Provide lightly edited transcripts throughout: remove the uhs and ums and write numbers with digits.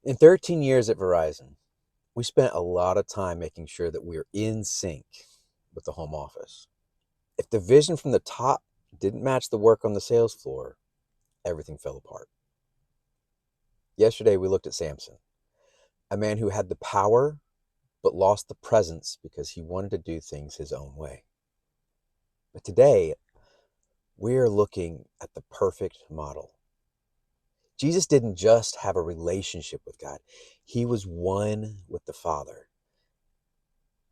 In 13 years at Verizon, we spent a lot of time making sure that we're in sync with the home office. If the vision from the top didn't match the work on the sales floor, everything fell apart. Yesterday, we looked at Samson, a man who had the power but lost the presence because he wanted to do things his own way. But today, we're looking at the perfect model. Jesus didn't just have a relationship with God, he was one with the Father.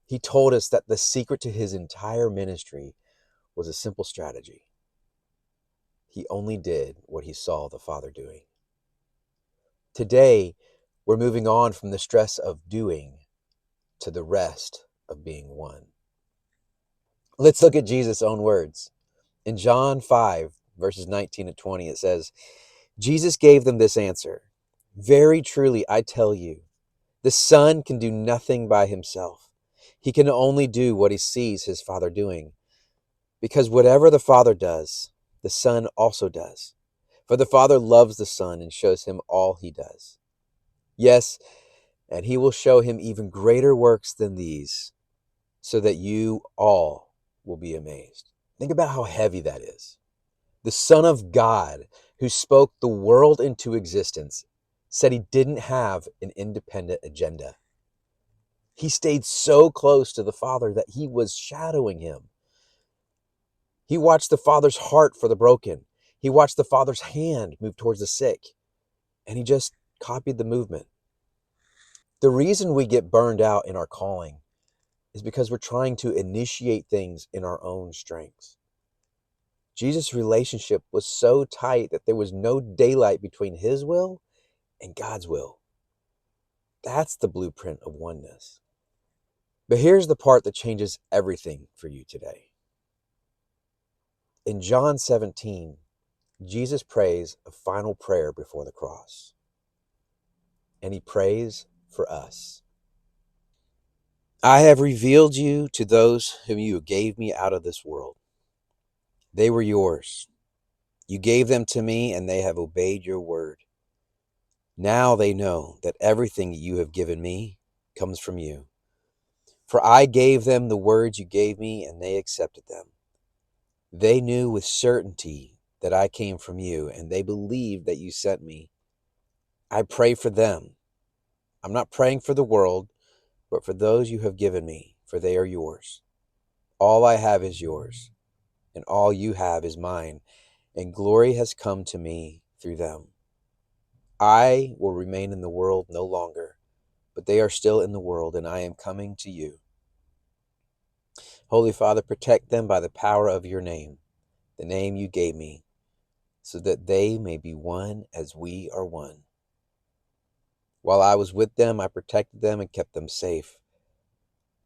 He told us that the secret to his entire ministry was a simple strategy. He only did what he saw the Father doing. Today, we're moving on from the stress of doing to the rest of being one. Let's look at Jesus' own words. In John 5, verses 19 to 20, it says, Jesus gave them this answer. Very truly, I tell you, the Son can do nothing by himself. He can only do what he sees his Father doing. Because whatever the Father does, the Son also does. For the Father loves the Son and shows him all he does. Yes, and he will show him even greater works than these, so that you all will be amazed. Think about how heavy that is. The Son of God, who spoke the world into existence, said he didn't have an independent agenda. He stayed so close to the Father that he was shadowing him. He watched the Father's heart for the broken. He watched the Father's hand move towards the sick, and he just copied the movement. The reason we get burned out in our calling is because we're trying to initiate things in our own strengths. Jesus' relationship was so tight that there was no daylight between his will and God's will. That's the blueprint of oneness. But here's the part that changes everything for you today. In John 17, Jesus prays a final prayer before the cross. And he prays for us. I have revealed you to those whom you gave me out of this world. They were yours. You gave them to me, and they have obeyed your word. Now they know that everything you have given me comes from you. For I gave them the words you gave me, and they accepted them. They knew with certainty that I came from you, and they believed that you sent me. I pray for them. I'm not praying for the world, but for those you have given me, for they are yours. All I have is yours, and all you have is mine, and glory has come to me through them. I will remain in the world no longer, but they are still in the world, and I am coming to you. Holy Father, protect them by the power of your name, the name you gave me, so that they may be one as we are one. While I was with them, I protected them and kept them safe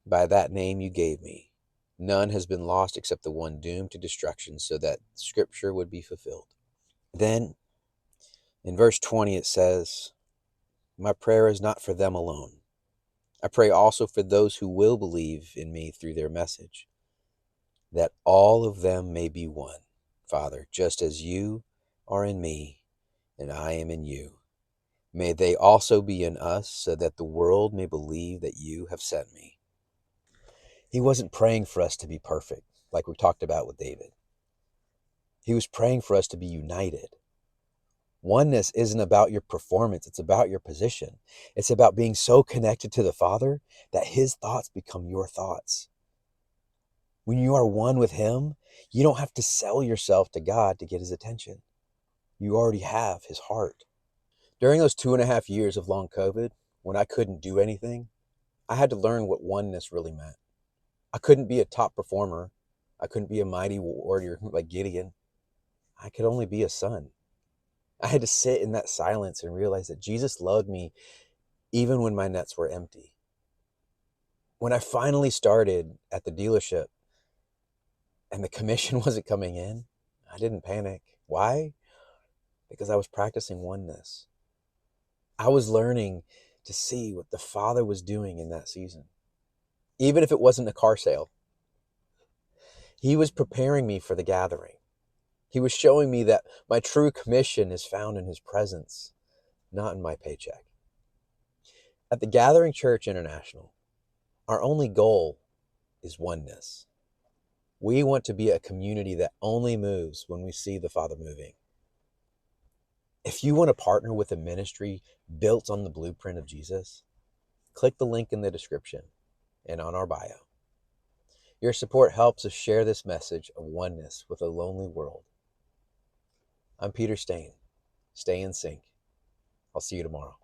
by that name you gave me. None has been lost except the one doomed to destruction, so that Scripture would be fulfilled. Then, in verse 20, it says, my prayer is not for them alone. I pray also for those who will believe in me through their message, that all of them may be one, Father, just as you are in me and I am in you. May they also be in us, so that the world may believe that you have sent me. He wasn't praying for us to be perfect, like we talked about with David. He was praying for us to be united. Oneness isn't about your performance, it's about your position. It's about being so connected to the Father that his thoughts become your thoughts. When you are one with him, you don't have to sell yourself to God to get his attention. You already have his heart. During those 2.5 years of long COVID, when I couldn't do anything, I had to learn what oneness really meant. I couldn't be a top performer. I couldn't be a mighty warrior like Gideon. I could only be a son. I had to sit in that silence and realize that Jesus loved me even when my nets were empty. When I finally started at the dealership and the commission wasn't coming in, I didn't panic. Why? Because I was practicing oneness. I was learning to see what the Father was doing in that season. Even if it wasn't a car sale, he was preparing me for the gathering. He was showing me that my true commission is found in his presence, not in my paycheck. At the Gathering Church International, our only goal is oneness. We want to be a community that only moves when we see the Father moving. If you want to partner with a ministry built on the blueprint of Jesus, click the link in the description and on our bio. Your support helps us share this message of oneness with a lonely world. I'm Peter Stain. Stay in sync. I'll see you tomorrow.